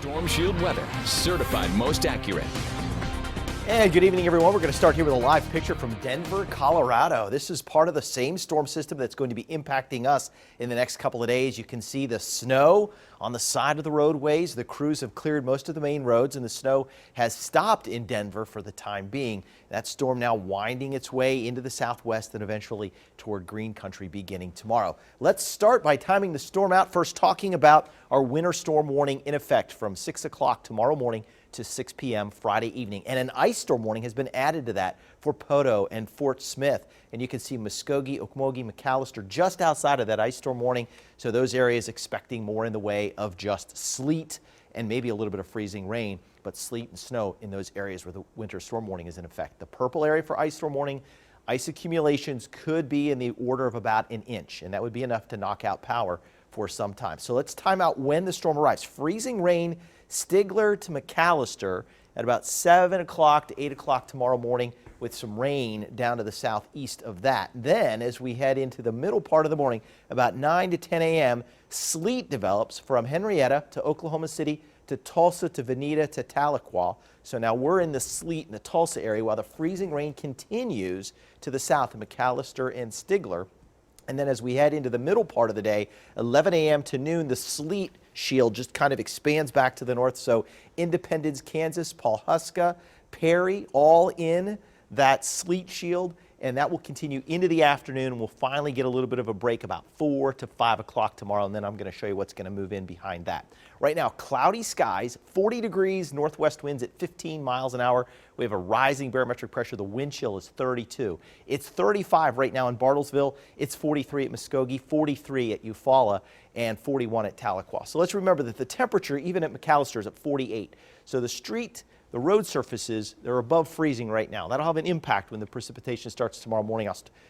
Storm Shield weather, certified most accurate. And good evening, everyone. We're going to start here with a live picture from Denver, Colorado. This is part of the same storm system that's going to be impacting us in the next couple of days. You can see the snow on the side of the roadways. The crews have cleared most of the main roads, and the snow has stopped in Denver for the time being. That storm now winding its way into the southwest and eventually toward green country beginning tomorrow. Let's start by timing the storm out. First, talking about our winter storm warning in effect from 6 o'clock tomorrow morning to 6 p.m. Friday evening. And an ice storm warning has been added to that for Poteau and Fort Smith. And you can see Muskogee, Okmulgee, McAllister just outside of that ice storm warning. So those areas expecting more in the way of just sleet and maybe a little bit of freezing rain, but sleet and snow in those areas where the winter storm warning is in effect. The purple area for ice storm warning, ice accumulations could be in the order of about an inch, and that would be enough to knock out power for some time. So let's time out when the storm arrives. Freezing rain, Stigler to McAllister at about 7 o'clock to 8 o'clock tomorrow morning, with some rain down to the southeast of that. Then as we head into the middle part of the morning, about 9 to 10 a.m., sleet develops from Henrietta to Oklahoma City to Tulsa to Veneta to Tahlequah. So now we're in the sleet in the Tulsa area while the freezing rain continues to the south of McAllister and Stigler. And then as we head into the middle part of the day, 11 a.m. to noon, the sleet shield just kind of expands back to the north. So Independence, Kansas, Pawhuska, Perry, all in that sleet shield. And that will continue into the afternoon, and we'll finally get a little bit of a break about 4 to 5 o'clock tomorrow, and then I'm going to show you what's going to move in behind that. Right now, cloudy skies, 40 degrees, northwest winds at 15 miles an hour. We have a rising barometric pressure. The wind chill is 32. It's 35 right now in Bartlesville. It's 43 at Muskogee, 43 at Eufaula, and 41 at Tahlequah. So let's remember that the temperature, even at McAllister, is at 48. So the road surfaces, they're above freezing right now. That'll have an impact when the precipitation starts tomorrow morning.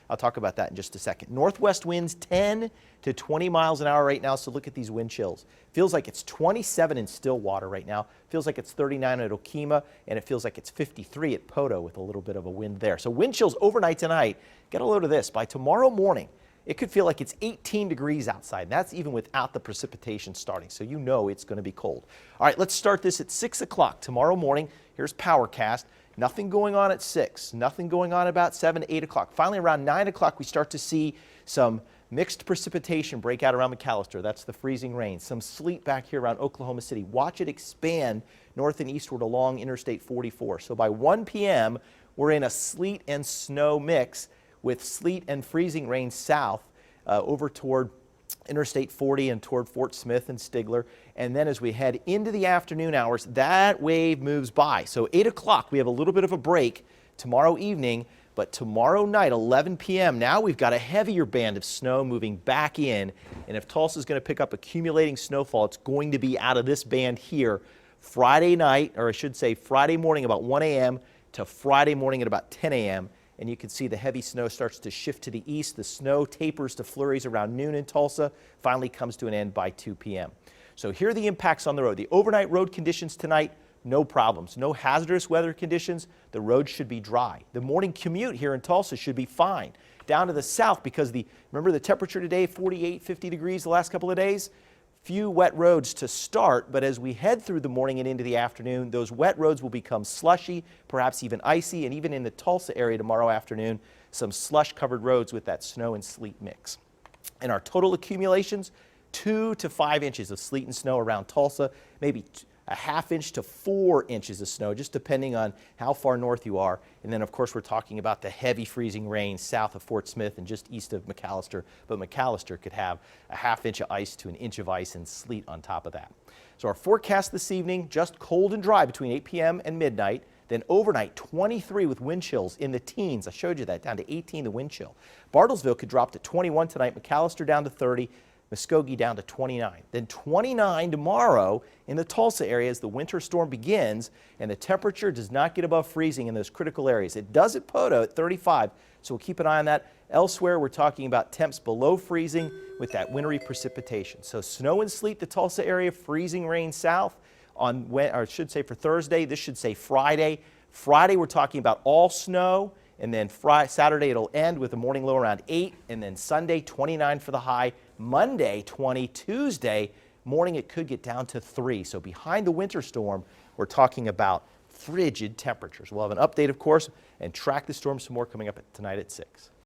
I'll talk about that in just a second. Northwest winds 10 to 20 miles an hour right now, so look at these wind chills. Feels like it's 27 in Stillwater right now. Feels like it's 39 at Okemah, and it feels like it's 53 at Poteau with a little bit of a wind there. So wind chills overnight tonight. Get a load of this. By tomorrow morning, it could feel like it's 18 degrees outside, and that's even without the precipitation starting, so you know it's going to be cold. All right, let's start this at 6 o'clock tomorrow morning. Here's PowerCast. Nothing going on at 6, nothing going on about 7, 8 o'clock. Finally, around 9 o'clock, we start to see some mixed precipitation break out around McAllister. That's the freezing rain. Some sleet back here around Oklahoma City. Watch it expand north and eastward along Interstate 44. So by 1 p.m., we're in a sleet and snow mix, with sleet and freezing rain south over toward Interstate 40 and toward Fort Smith and Stigler. And then as we head into the afternoon hours, that wave moves by. So 8 o'clock, we have a little bit of a break tomorrow evening, but tomorrow night, 11 p.m., now we've got a heavier band of snow moving back in. And if Tulsa's going to pick up accumulating snowfall, it's going to be out of this band here Friday night, or I should say Friday morning about 1 a.m. to Friday morning at about 10 a.m. And you can see the heavy snow starts to shift to the east. The snow tapers to flurries around noon in Tulsa, finally comes to an end by 2 p.m. So here are the impacts on the road. The overnight road conditions tonight, no problems. No hazardous weather conditions. The road should be dry. The morning commute here in Tulsa should be fine. Down to the south, because remember the temperature today, 48, 50 degrees the last couple of days? Few wet roads to start, but as we head through the morning and into the afternoon, those wet roads will become slushy, perhaps even icy, and even in the Tulsa area tomorrow afternoon, some slush-covered roads with that snow and sleet mix. And our total accumulations, 2 to 5 inches of sleet and snow around Tulsa, maybe a half inch to 4 inches of snow, just depending on how far north you are. And then, of course, we're talking about the heavy freezing rain south of Fort Smith and just east of McAllister. But McAllister could have a half inch of ice to an inch of ice and sleet on top of that. So our forecast this evening, just cold and dry between 8 p.m. and midnight. Then overnight, 23 with wind chills in the teens. I showed you that, down to 18 the wind chill. Bartlesville could drop to 21 tonight. McAllister down to 30. Muskogee down to 29. Then 29 tomorrow in the Tulsa area as the winter storm begins, and the temperature does not get above freezing in those critical areas. It does at Poteau at 35, so we'll keep an eye on that. Elsewhere, we're talking about temps below freezing with that wintry precipitation. So snow and sleet, the Tulsa area, freezing rain south on, or I should say for Thursday, this should say Friday. Friday, we're talking about all snow. And then Saturday, it'll end with a morning low around 8. And then Sunday, 29 for the high. Monday, 20. Tuesday, Morning, it could get down to 3. So behind the winter storm, we're talking about frigid temperatures. We'll have an update, of course, and track the storm some more coming up tonight at 6.